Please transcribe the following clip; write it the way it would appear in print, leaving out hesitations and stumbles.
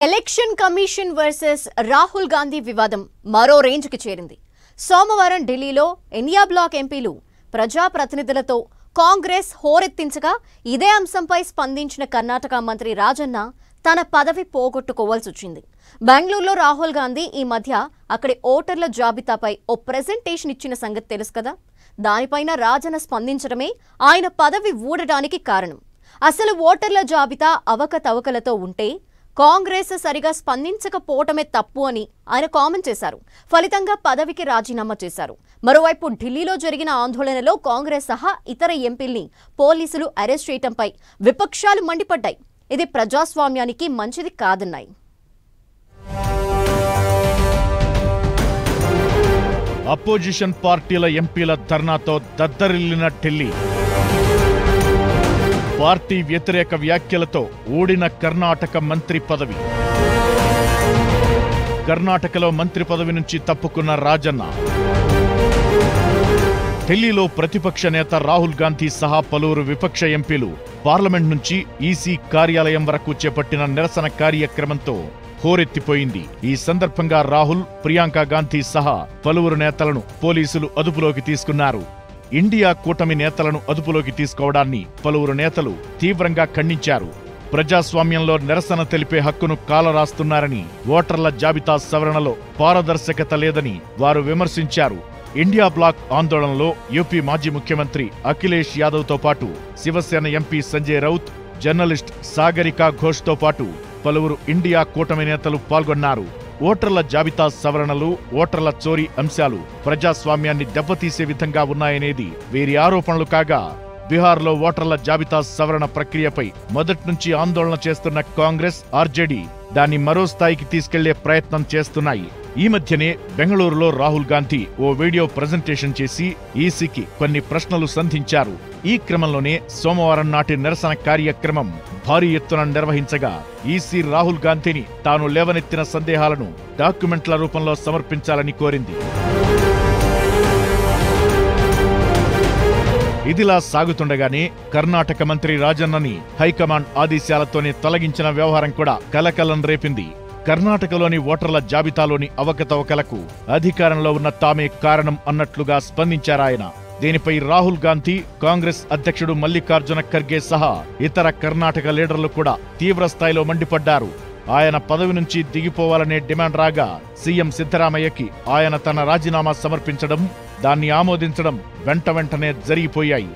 Election commission versus Rahul Gandhi వివాదం మరో రేంజ్కి చేరింది. సోమవారం ఢిల్లీలో ఇండియా బ్లాక్ ఎంపీలు ప్రజాప్రతినిధులతో కాంగ్రెస్ హోరెత్తించగా ఇదే అంశంపై స్పందించిన కర్ణాటక మంత్రి రాజన్న తన పదవి పోగొట్టుకోవాల్సి వచ్చింది. బెంగళూరులో రాహుల్ గాంధీ ఈ మధ్య అక్కడి ఓటర్ల జాబితాపై ఓ ప్రెజెంటేషన్ ఇచ్చిన సంగతి తెలుసు కదా. దానిపైన రాజన్న స్పందించడమే ఆయన పదవి ఊడడానికి కారణం. అసలు ఓటర్ల జాబితా అవకతవకలతో ఉంటే కాంగ్రెస్ సరిగా స్పందించకపోవటమే తప్పు అని ఆయన కామెంట్ చేశారు. ఫలితంగా పదవికి రాజీనామా చేశారు. మరోవైపు ఢిల్లీలో జరిగిన ఆందోళనలో కాంగ్రెస్ సహా ఇతర ఎంపీల్ని పోలీసులు అరెస్ట్ చేయడంపై విపక్షాలు మండిపడ్డాయి. ఇది ప్రజాస్వామ్యానికి మంచిది కాదన్నాయి. అపోజిషన్ పార్టీల ఎంపీల ధర్నాతో దద్దరిల్లిన ఢిల్లీ, పార్టీ వ్యతిరేక వ్యాఖ్యలతో ఊడిన కర్ణాటక మంత్రి పదవి. కర్ణాటకలో మంత్రి పదవి నుంచి తప్పుకున్న రాజన్న, ఢిల్లీలో ప్రతిపక్ష నేత రాహుల్ గాంధీ సహా పలువురు విపక్ష ఎంపీలు పార్లమెంట్ నుంచి ఈసీ కార్యాలయం వరకు చేపట్టిన నిరసన కార్యక్రమంతో హోరెత్తిపోయింది. ఈ సందర్భంగా రాహుల్, ప్రియాంక గాంధీ సహా పలువురు నేతలను పోలీసులు అదుపులోకి తీసుకున్నారు. ఇండియా కూటమి నేతలను అదుపులోకి తీసుకోవడాన్ని పలువురు నేతలు తీవ్రంగా ఖండించారు. ప్రజాస్వామ్యంలో నిరసన తెలిపే హక్కును కాలరాస్తున్నారని, ఓటర్ల జాబితా సవరణలో పారదర్శకత లేదని వారు విమర్శించారు. ఇండియా బ్లాక్ ఆందోళనలో యూపీ మాజీ ముఖ్యమంత్రి అఖిలేష్ యాదవ్తో పాటు శివసేన ఎంపీ సంజయ్ రౌత్, జర్నలిస్ట్ సాగరికా ఘోష్తో పాటు పలువురు ఇండియా కూటమి నేతలు పాల్గొన్నారు. ఓటర్ల జాబితా సవరణలు, ఓటర్ల చోరీ అంశాలు ప్రజాస్వామ్యాన్ని దెబ్బతీసే విధంగా ఉన్నాయనేది వీరి ఆరోపణలు కాగా, బీహార్లో ఓటర్ల జాబితా సవరణ ప్రక్రియపై మొదటి నుంచి ఆందోళన చేస్తున్న కాంగ్రెస్, ఆర్జేడీ దాన్ని మరో స్థాయికి తీసుకెళ్లే ప్రయత్నం చేస్తున్నాయి. ఈ మధ్యనే బెంగళూరులో రాహుల్ గాంధీ ఓ వీడియో ప్రెజెంటేషన్ చేసి ఈసీకి కొన్ని ప్రశ్నలు సంధించారు. ఈ క్రమంలోనే సోమవారం నాటి నిరసన కార్యక్రమం భారీ ఎత్తున నిర్వహించగా ఈసీ రాహుల్ గాంధీని తాను లేవనెత్తిన సందేహాలను డాక్యుమెంట్ల రూపంలో సమర్పించాలని కోరింది. ఇదిలా సాగుతుండగానే కర్ణాటక మంత్రి రాజన్నని హైకమాండ్ ఆదేశాలతోనే తొలగించిన వ్యవహారం కూడా కలకలం రేపింది. కర్ణాటకలోని ఓటర్ల జాబితాలోని అవకతవకలకు అధికారంలో ఉన్న తామే కారణం అన్నట్లుగా స్పందించారాయన. దీనిపై రాహుల్ గాంధీ, కాంగ్రెస్ అధ్యక్షుడు మల్లికార్జున ఖర్గే సహా ఇతర కర్ణాటక లీడర్లు కూడా తీవ్ర స్థాయిలో మండిపడ్డారు. ఆయన పదవి నుంచి దిగిపోవాలనే డిమాండ్ రాగా సీఎం సిద్ధరామయ్యకి ఆయన తన రాజీనామా సమర్పించడం, దాన్ని ఆమోదించడం వెంటనే జరిగిపోయాయి.